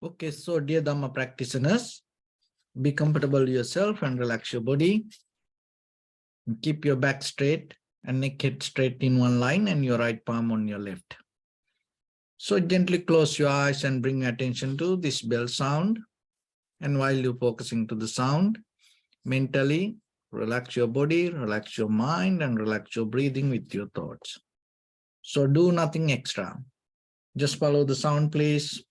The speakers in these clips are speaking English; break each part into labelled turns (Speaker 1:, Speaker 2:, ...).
Speaker 1: Okay, so dear Dharma practitioners, be comfortable yourself and relax your body. And keep your back straight and neck head straight in one line and your right palm on your left. So gently close your eyes and bring attention to this bell sound. And while you're focusing to the sound, mentally relax your body, relax your mind, and relax your breathing with your thoughts. So do nothing extra. Just follow the sound, please.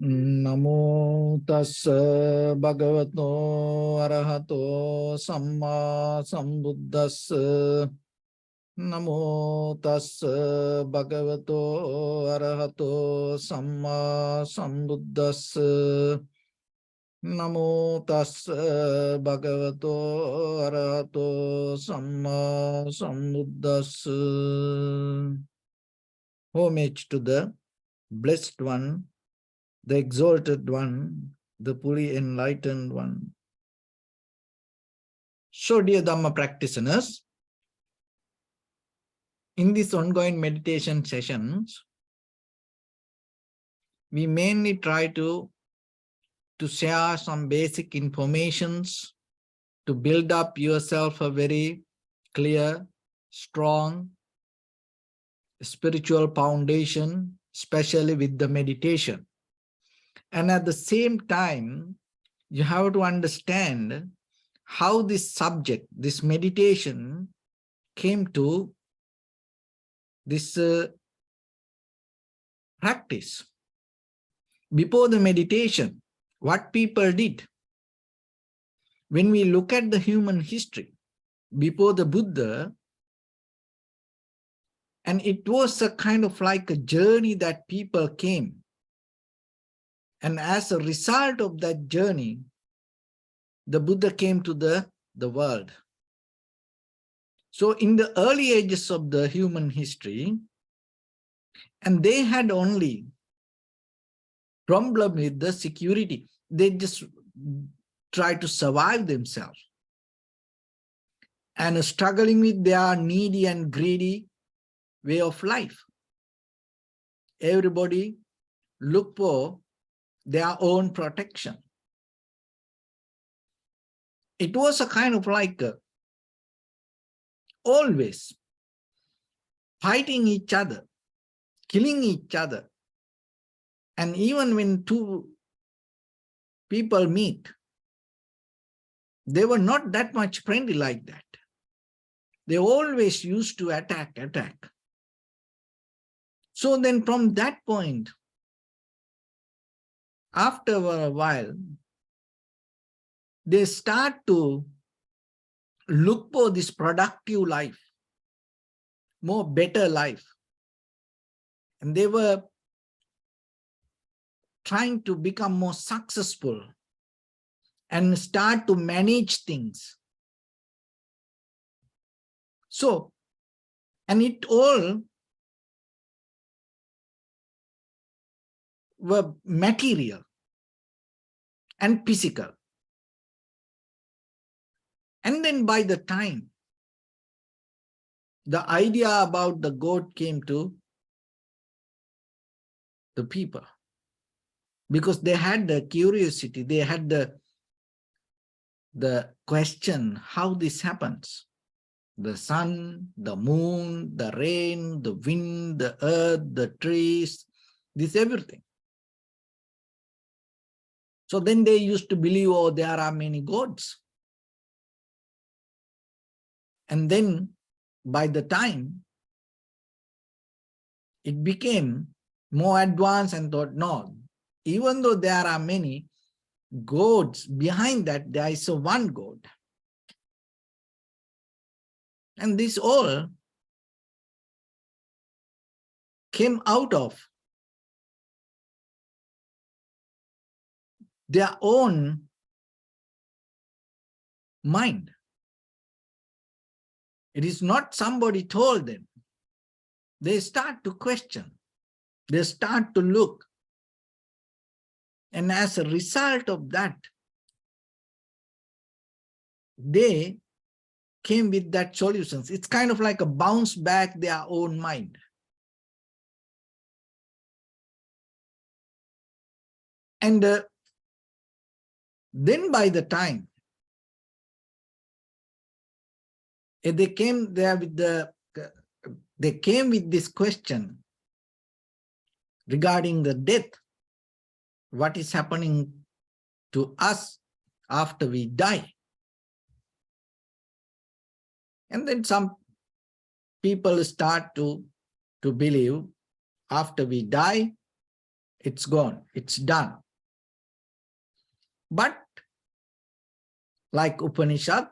Speaker 1: Namo tassa bhagavato arahato samma sambuddhassa. Namo tassa bhagavato arahato samma sambuddhassa. Namo tassa bhagavato arahato samma sambuddhassa. Homage to the Blessed One, the Exalted One, the fully enlightened One. So, dear Dhamma practitioners, in these ongoing meditation sessions, we mainly try to share some basic informations to build up yourself a very clear, strong spiritual foundation, especially with the meditation. And at the same time, you have to understand how this subject, this meditation, came to this practice. Before the meditation, what people did. When we look at the human history, before the Buddha, and it was a kind of like a journey that people came. And as a result of that journey, the Buddha came to the world. So in the early ages of the human history, and they had only problem with the security. They just try to survive themselves and struggling with their needy and greedy way of life. Everybody look for their own protection. It was a kind of like always fighting each other, killing each other. And even when two people meet, they were not that much friendly like that. They always used to attack. So then from that point, after a while, they start to look for this productive life, more better life. And they were trying to become more successful and start to manage things. So, and it all were material and physical. And then by the time the idea about the God came to the people, because they had the curiosity, they had the question how this happens. The sun, the moon, the rain, the wind, the earth, the trees, this everything. So then they used to believe, oh, there are many gods. And then by the time it became more advanced and thought, no, even though there are many gods, behind that there is a one God. And this all came out of their own mind. It is not somebody told them. They start to question. They start to look. And as a result of that, they came with that solutions. It's kind of like a bounce back their own mind. And then by the time they came there with they came with this question regarding the death, what is happening to us after we die. And then some people start to believe after we die, it's gone, it's done. But like Upanishad,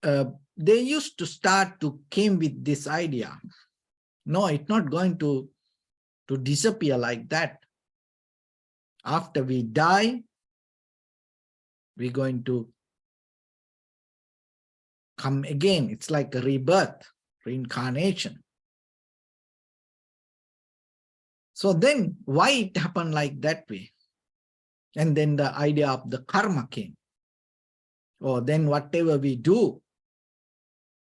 Speaker 1: they used to start to came with this idea. No, it's not going to disappear like that. After we die, we're going to come again. It's like a rebirth, reincarnation. So then why it happened like that way? And then the idea of the karma came. Or then whatever we do,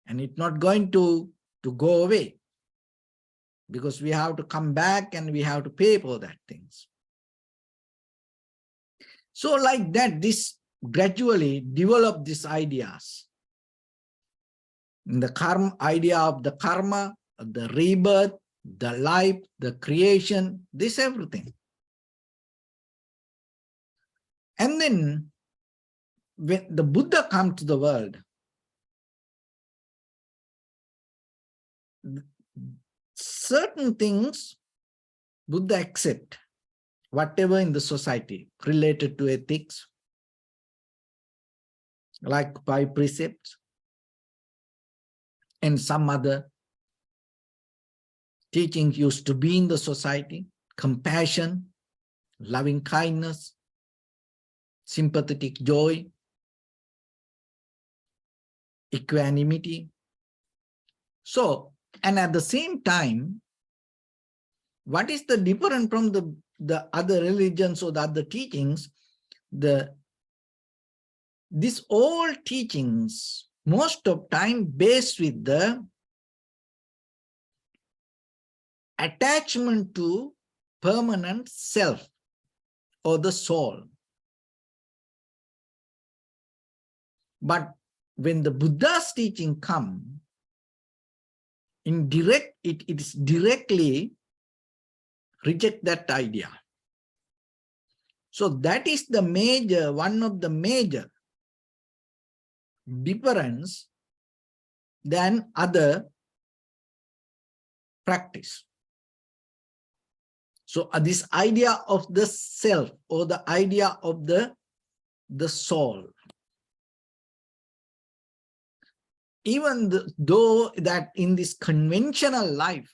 Speaker 1: and it's not going to go away, because we have to come back and we have to pay for that things. So like that, this gradually developed these ideas. The karma, idea of the karma, the rebirth, the life, the creation, this everything. And then when the Buddha comes to the world, certain things Buddha accept, whatever in the society related to ethics, like 5 precepts, and some other teachings used to be in the society: compassion, loving kindness, sympathetic joy, equanimity. So, and at the same time, what is the difference from the other religions or the other teachings? These all teachings, most of time based with the attachment to permanent self or the soul. But when the Buddha's teaching come, it is directly reject that idea. So that is the major, one of the major difference than other practice. So this idea of the self or the idea of the soul, even though that in this conventional life,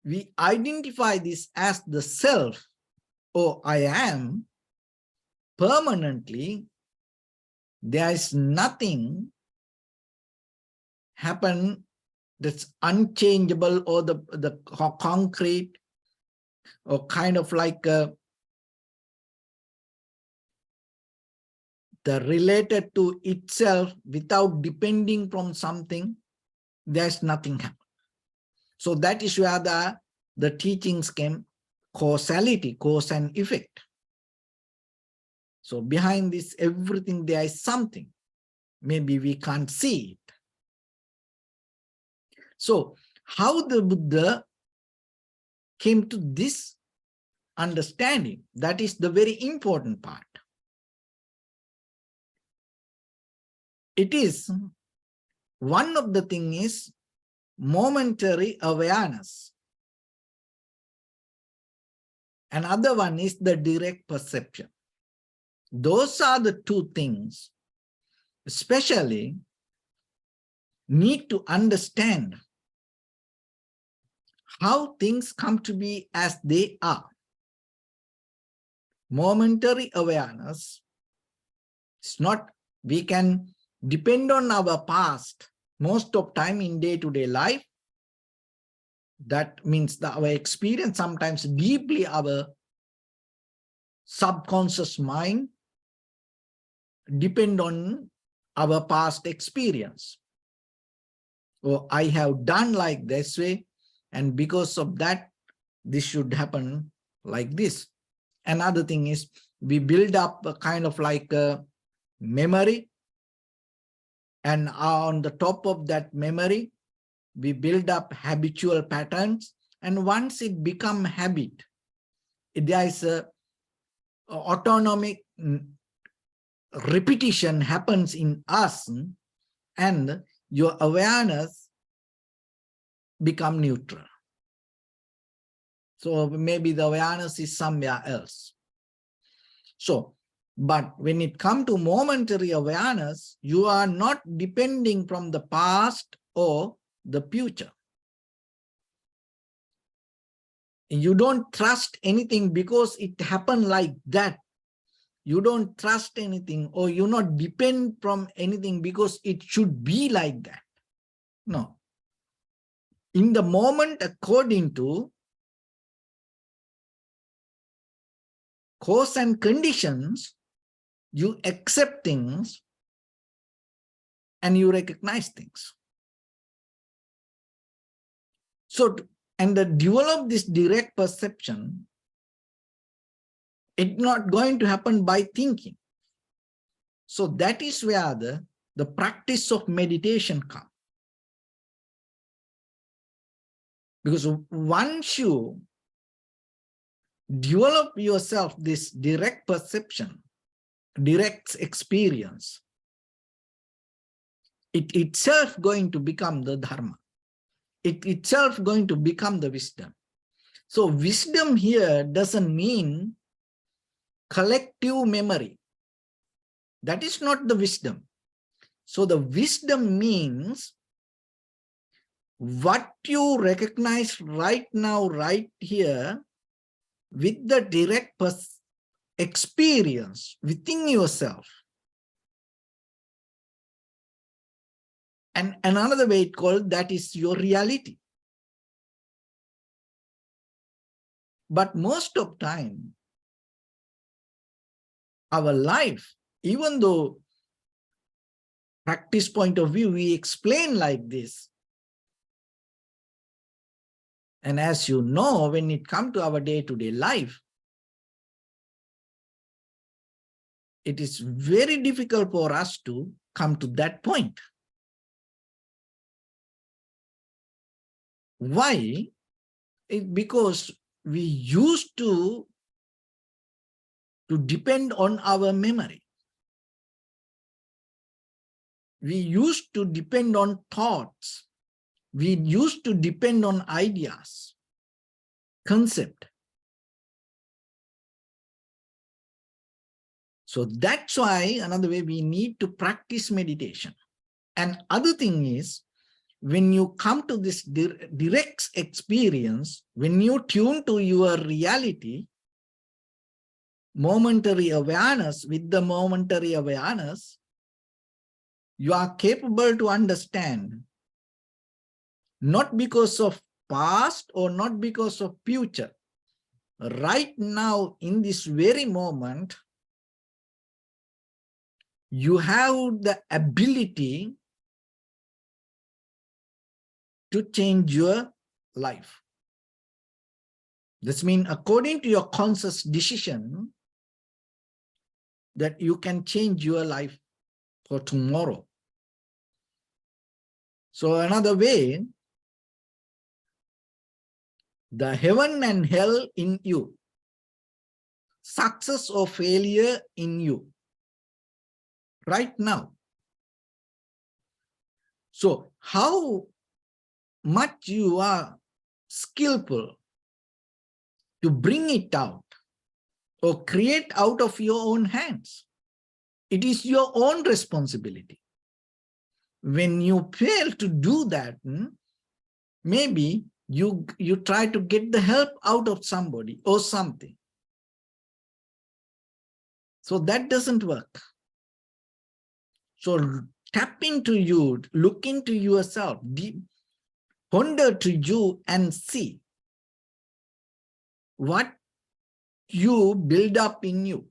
Speaker 1: we identify this as the self or I am, permanently, there is nothing happen that's unchangeable or the concrete or kind of like the related to itself without depending from something. There's nothing happen. So that is where the teachings came, causality, cause and effect. So behind this everything there is something. Maybe we can't see it. So how the Buddha came to this understanding, that is the very important part. It is, one of the things is momentary awareness. Another one is the direct perception. Those are the two things especially need to understand how things come to be as they are. Momentary awareness is not, we can depend on our past most of time in day-to-day life. That means that our experience, sometimes deeply our subconscious mind depend on our past experience. Oh, I have done like this way, and because of that, this should happen like this. Another thing is we build up a kind of like a memory, and on the top of that memory, we build up habitual patterns. And once it becomes habit, there is a autonomic repetition happens in us, and your awareness become neutral. So maybe the awareness is somewhere else. So, but when it comes to momentary awareness, you are not depending from the past or the future. You don't trust anything because it happened like that. You don't trust anything, or you not depend from anything because it should be like that. No. In the moment, according to cause and conditions, you accept things and you recognize things. So, and to develop this direct perception, it's not going to happen by thinking. So that is where the practice of meditation comes. Because once you develop yourself this direct perception, direct experience, it itself going to become the Dharma. It itself going to become the wisdom. So wisdom here doesn't mean collective memory. That is not the wisdom. So the wisdom means what you recognize right now, right here, with the direct experience within yourself. And another way it called, that is your reality. But most of time, our life, even though practice point of view, we explain like this. And as you know, when it comes to our day-to-day life, it is very difficult for us to come to that point. Why? Because we used to depend on our memory. We used to depend on thoughts. We used to depend on ideas, concept. So that's why another way we need to practice meditation. And other thing is, when you come to this direct experience, when you tune to your reality, momentary awareness, with the momentary awareness, you are capable to understand, not because of past or not because of future. Right now, in this very moment, you have the ability to change your life. This means according to your conscious decision, that you can change your life for tomorrow. So another way, the heaven and hell in you, success or failure in you, right now. So how much you are skillful to bring it out or create out of your own hands. It is your own responsibility. When you fail to do that, maybe you try to get the help out of somebody or something. So that doesn't work. So tap into you, look into yourself, ponder to you and see what you build up in you,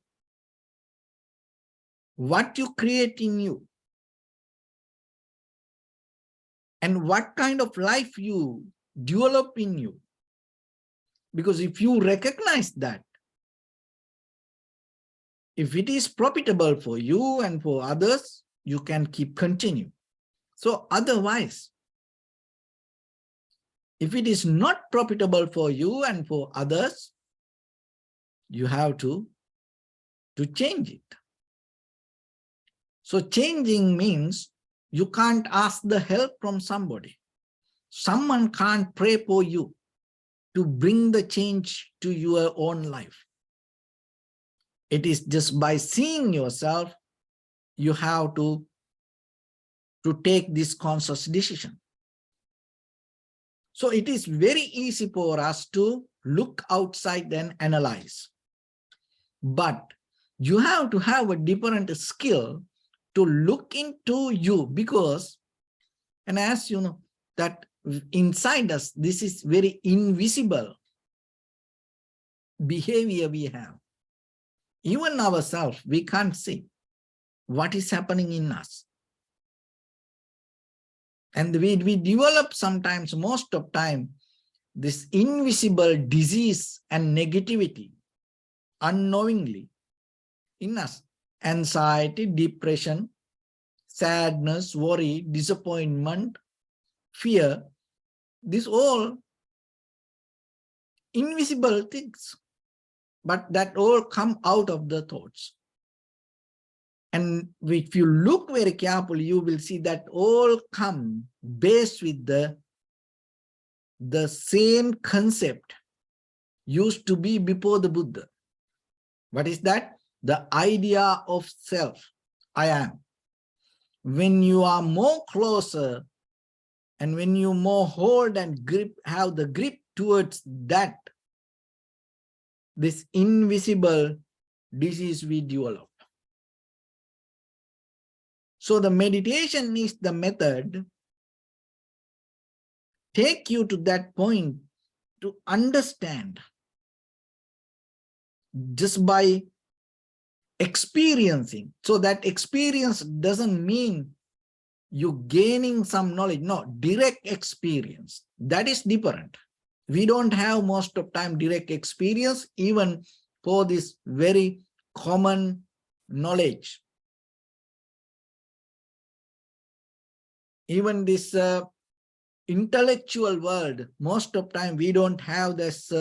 Speaker 1: what you create in you, and what kind of life you develop in you. Because if you recognize that, if it is profitable for you and for others, you can keep continuing. So otherwise, if it is not profitable for you and for others, you have to change it. So changing means you can't ask the help from somebody. Someone can't pray for you to bring the change to your own life. It is just by seeing yourself, you have to take this conscious decision. So it is very easy for us to look outside and analyze. But you have to have a different skill to look into you, because, and as you know, that inside us, this is very invisible behavior we have. Even ourselves, we can't see what is happening in us. And we develop sometimes, most of time, this invisible disease and negativity unknowingly in us. Anxiety, depression, sadness, worry, disappointment, fear, these all invisible things, but that all come out of the thoughts. And if you look very carefully, you will see that all come based with the same concept used to be before the Buddha. What is that? The idea of self, I am. When you are more closer and when you more hold and grip, have the grip towards that, this invisible disease we develop. So the meditation is the method, take you to that point to understand just by experiencing. So that experience doesn't mean you gaining some knowledge. No, direct experience. That is different. We don't have most of time direct experience, even for this very common knowledge. Even this intellectual world, most of time we don't have this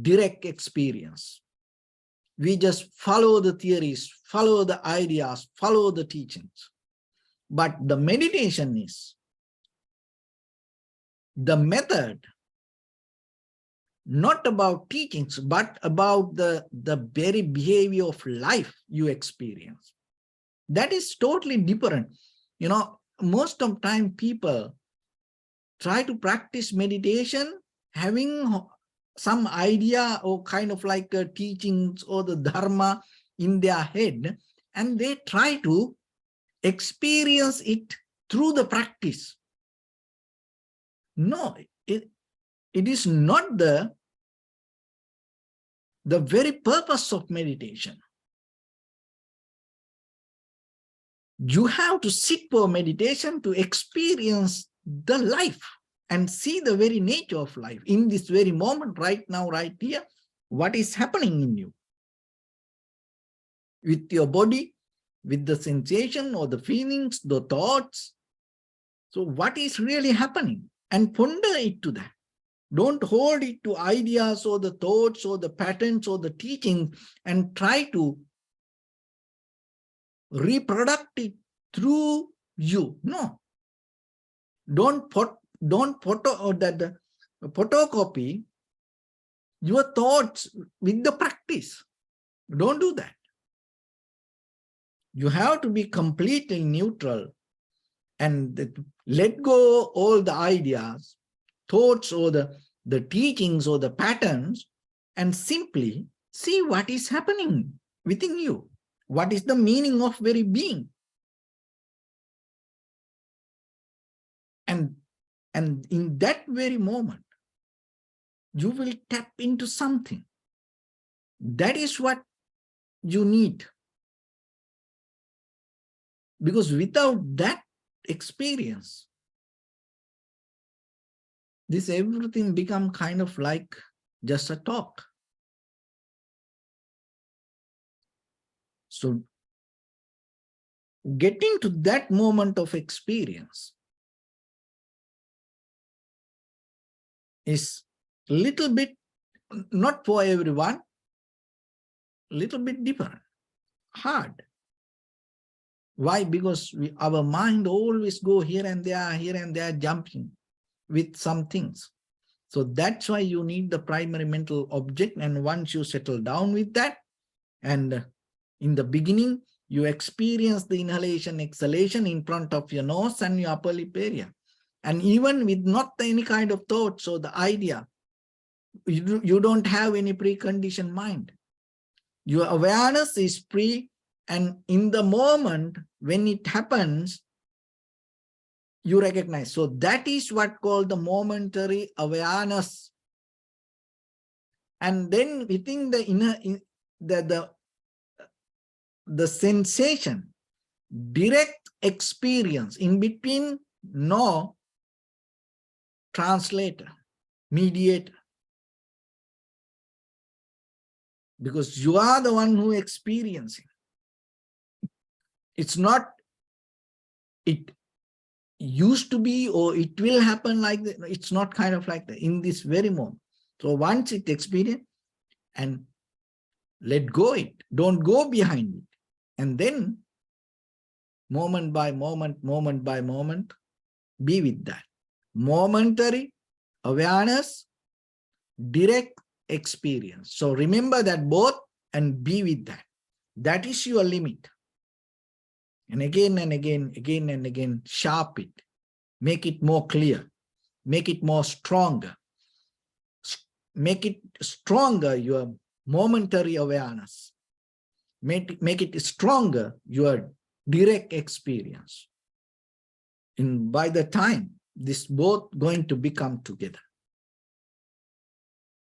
Speaker 1: direct experience. We just follow the theories, follow the ideas, follow the teachings. But the meditation is the method, not about teachings, but about the very behavior of life you experience. That is totally different. You know, most of time people try to practice meditation having some idea or kind of like teachings or the Dharma in their head, and they try to experience it through the practice. No, it is not the very purpose of meditation. You have to sit for meditation to experience the life and see the very nature of life in this very moment, right now, right here. What is happening in you with your body, with the sensation or the feelings, the thoughts. So what is really happening? And ponder it to that. Don't hold it to ideas or the thoughts or the patterns or the teaching and try to reproduce it through you. No. Don't photocopy your thoughts with the practice. Don't do that. You have to be completely neutral and let go all the ideas, thoughts, or the teachings or the patterns, and simply see what is happening within you. What is the meaning of very being? And in that very moment, you will tap into something. That is what you need. Because without that experience, this everything become kind of like just a talk. So getting to that moment of experience is a little bit, not for everyone, little bit different, hard. Why? Because our mind always go here and there, jumping with some things. So that's why you need the primary mental object. And once you settle down with that, and in the beginning, you experience the inhalation, exhalation in front of your nose and your upper lip area. And even with not any kind of thoughts or the idea, you don't have any preconditioned mind. Your awareness is free, and in the moment when it happens, you recognize. So that is what called the momentary awareness. And then within the inner, the sensation, direct experience, in between no translator, mediator. Because you are the one who experiencing. It's not, it used to be or it will happen like that. It's not kind of like that in this very moment. So once it experience, and let go it, don't go behind it. And then moment by moment, be with that. Momentary awareness, direct experience. So remember that both and be with that. That is your limit. And again and again, sharp it. Make it more clear. Make it more stronger. Make it stronger, your momentary awareness. Make it stronger, your direct experience. And by the time, this both going to become together.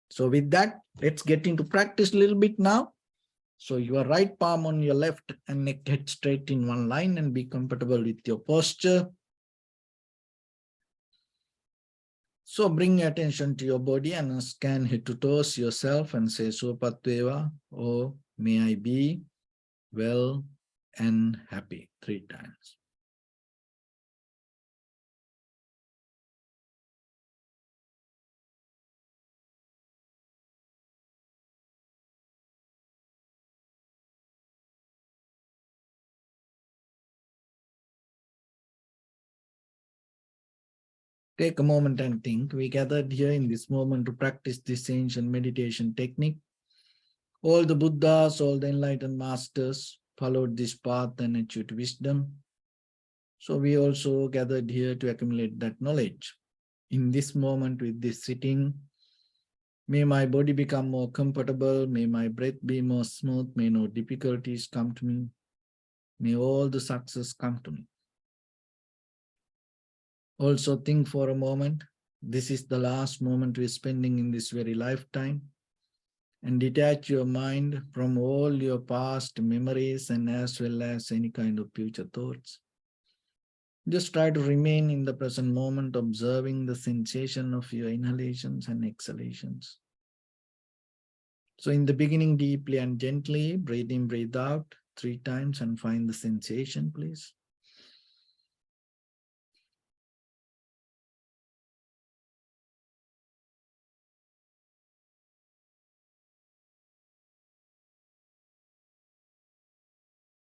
Speaker 1: So with that, let's get into practice a little bit now. So your right palm on your left and neck head straight in one line, and be comfortable with your posture. So bring your attention to your body and scan head to toes yourself and say Supatveva, or may I be well and happy 3 times. Take a moment and think. We gathered here in this moment to practice this ancient meditation technique. All the Buddhas, all the enlightened masters followed this path and achieved wisdom. So we also gathered here to accumulate that knowledge. In this moment with this sitting, may my body become more comfortable, may my breath be more smooth, may no difficulties come to me, may all the success come to me. Also think for a moment, this is the last moment we're spending in this very lifetime, and detach your mind from all your past memories and as well as any kind of future thoughts. Just try to remain in the present moment, observing the sensation of your inhalations and exhalations. So in the beginning, deeply and gently, breathe in, breathe out 3 times and find the sensation, please.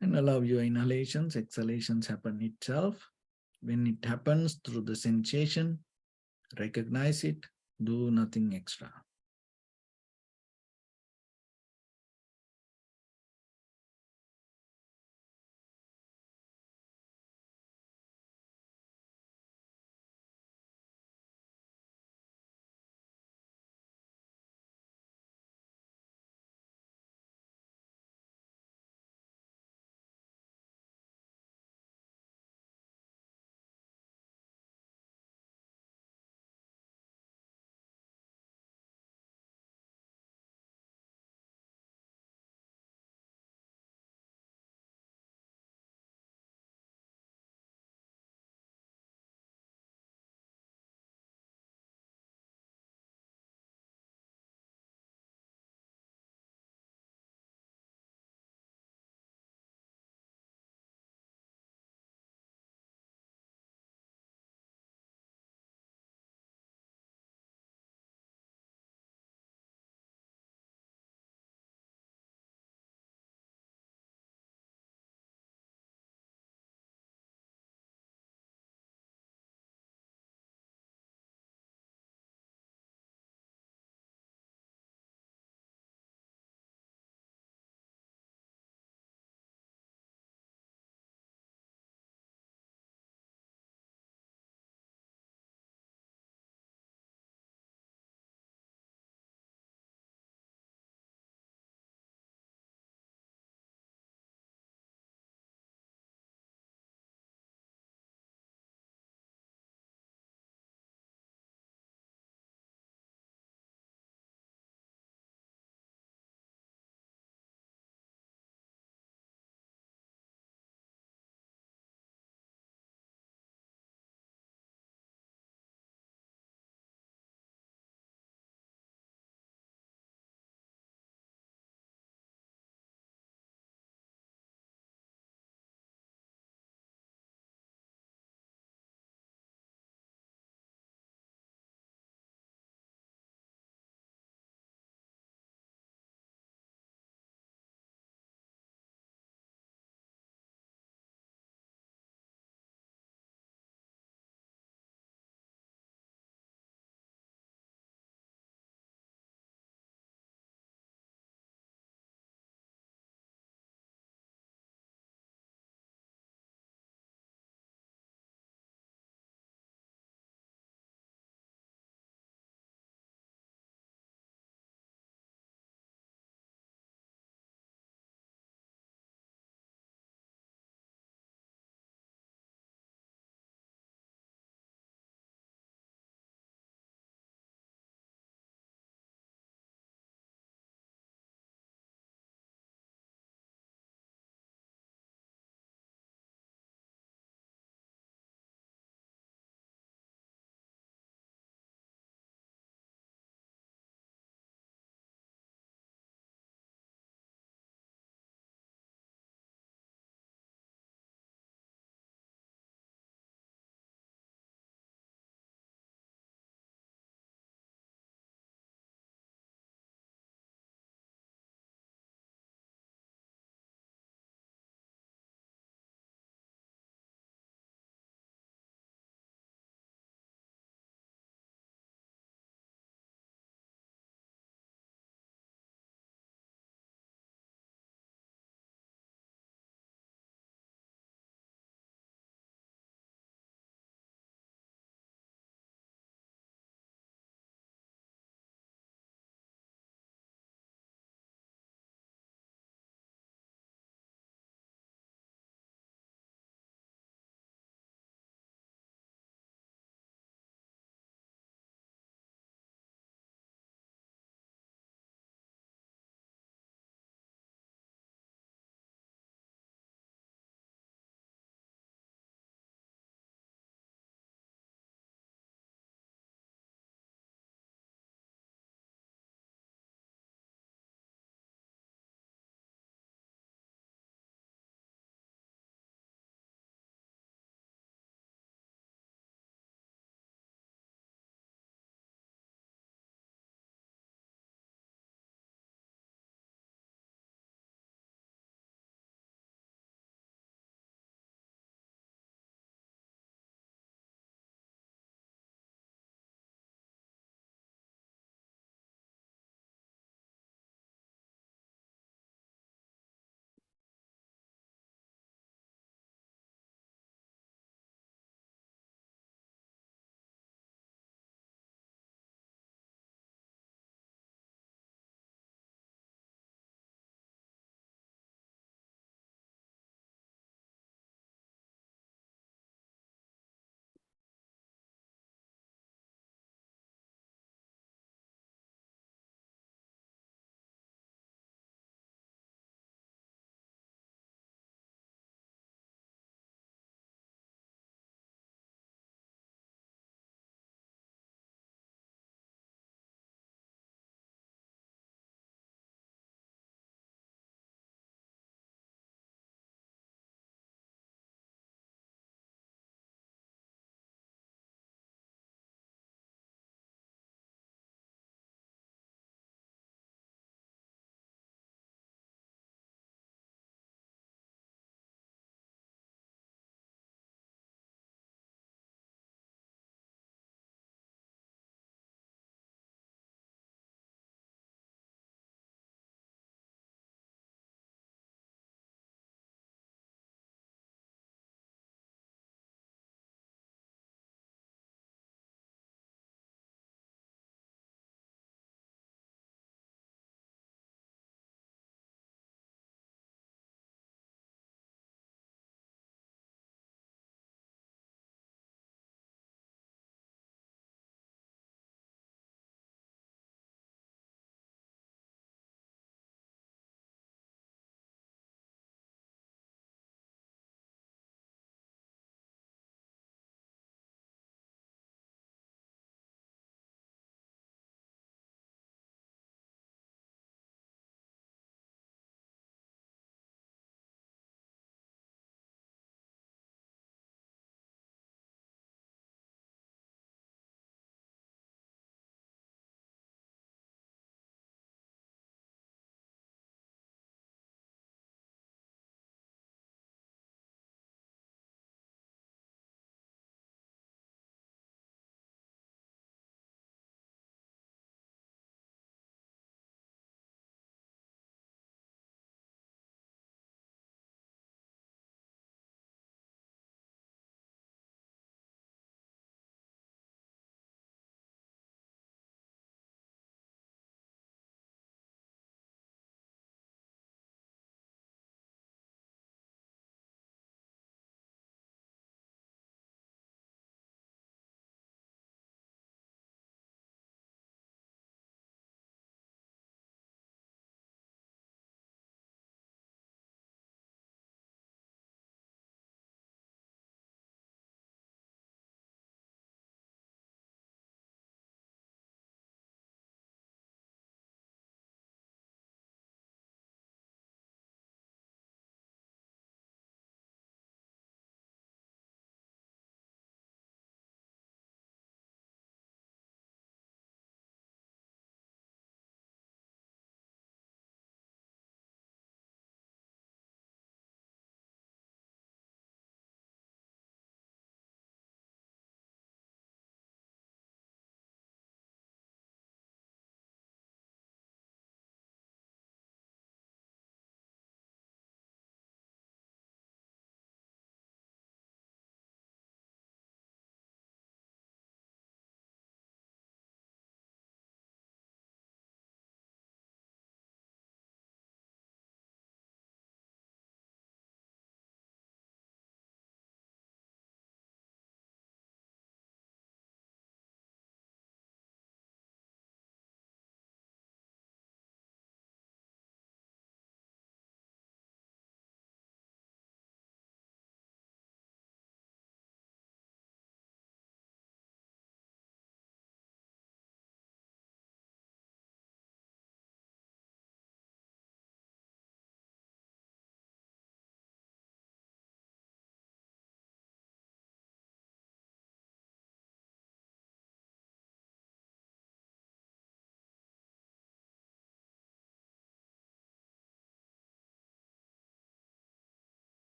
Speaker 1: And allow your inhalations, exhalations happen itself. When it happens through the sensation, recognize it, do nothing extra.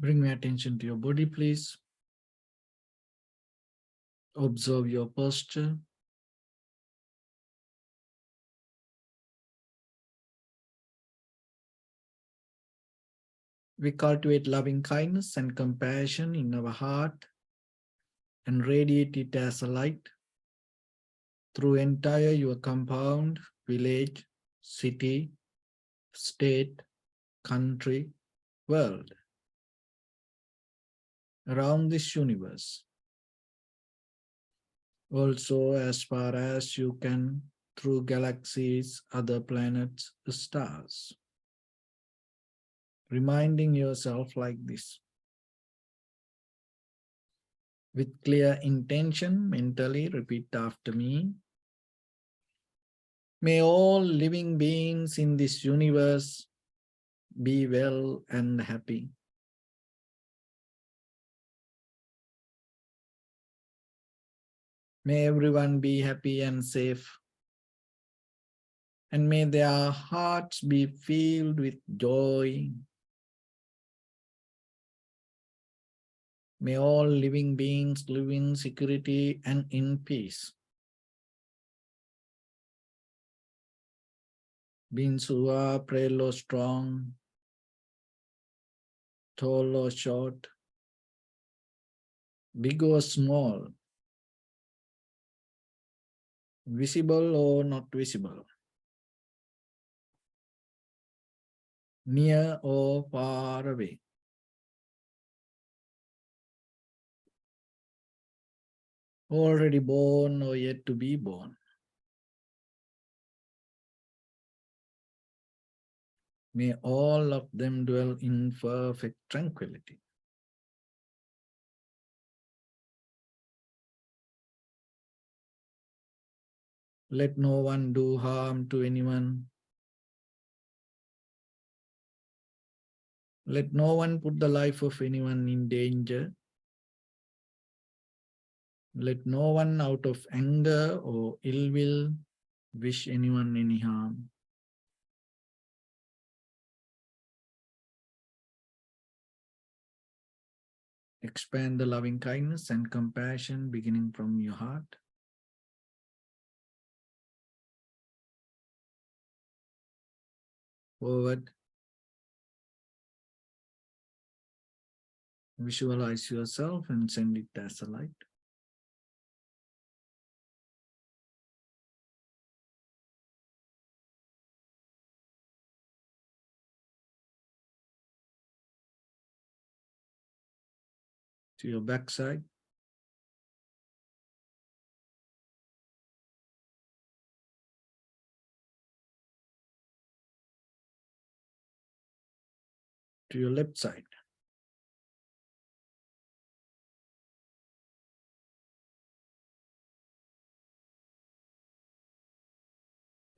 Speaker 1: Bring my attention to your body, please. Observe your posture. We cultivate loving kindness and compassion in our heart and radiate it as a light through entire your compound, village, city, state, country, world, around this universe. Also, as far as you can, through galaxies, other planets, stars. Reminding yourself like this. With clear intention, mentally repeat after me. May all living beings in this universe be well and happy. May everyone be happy and safe. And may their hearts be filled with joy. May all living beings live in security and in peace. Beings who are frail or strong, tall or short, big or small, visible or not visible, near or far away. Already born or yet to be born. May all of them dwell in perfect tranquility. Let no one do harm to anyone. Let no one put the life of anyone in danger. Let no one out of anger or ill will wish anyone any harm. Expand the loving kindness and compassion beginning from your heart. Forward. Visualize yourself and send it as a light. To your backside. To your left side.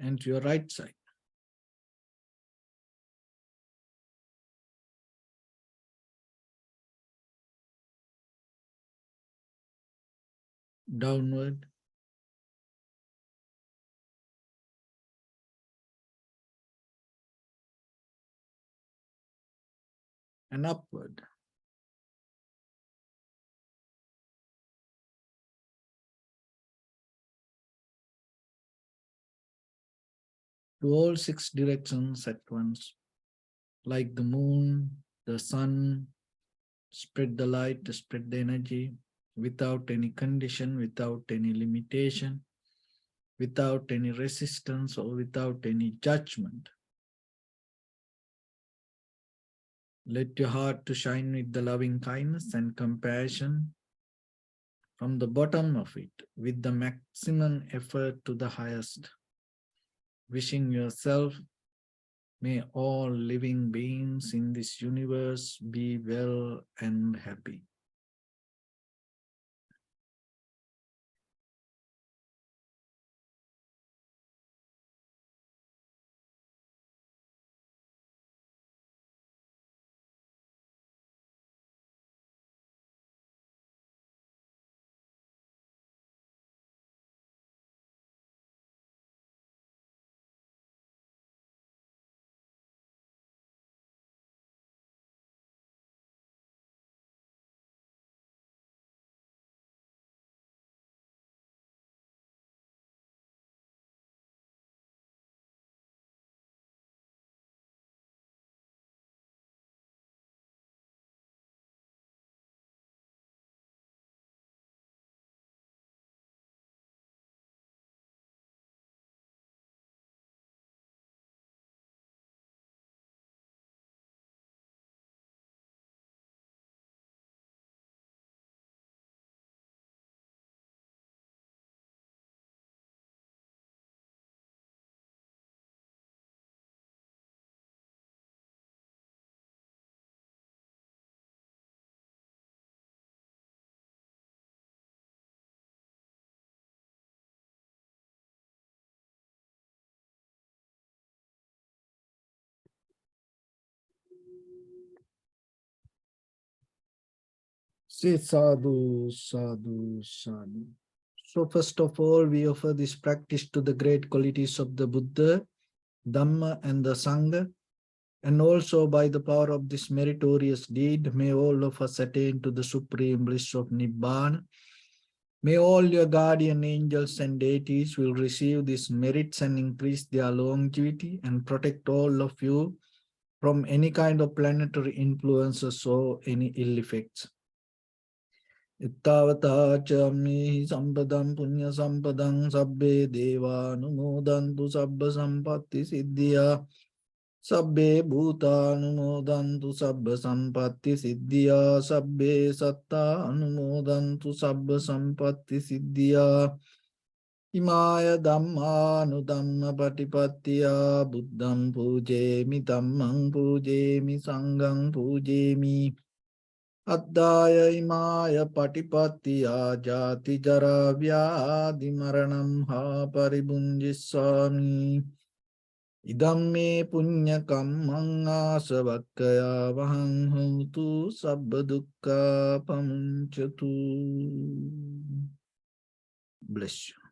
Speaker 1: And to your right side. Downward. And upward. To all 6 directions at once. Like the moon, the sun, spread the light, spread the energy without any condition, without any limitation, without any resistance or without any judgment. Let your heart to shine with the loving kindness and compassion from the bottom of it with the maximum effort to the highest. Wishing yourself, may all living beings in this universe be well and happy. Say sadhu, sadhu, sadhu. So first of all, we offer this practice to the great qualities of the Buddha, Dhamma and the Sangha. And also by the power of this meritorious deed, may all of us attain to the supreme bliss of Nibbana. May all your guardian angels and deities will receive these merits and increase their longevity and protect all of you from any kind of planetary influences or any ill effects. Ittavata chammi sampadam punya sampadam sabbe deva numodantu sabba sampatti siddhya sabbe bhuta numodantu sabba sampatti siddhya sabbe satta numodantu sabba sampatti siddhya Imaya dhamma nudhamma patipattiya buddham pujemi dhammam pujemi sangham pujemi Addaya imaya patipattiya jati jara vyadi maranam ha paribunjissami idam me punya kammang asavakkaya vahang hotu sabba dukkha pamunchatu. Bless you.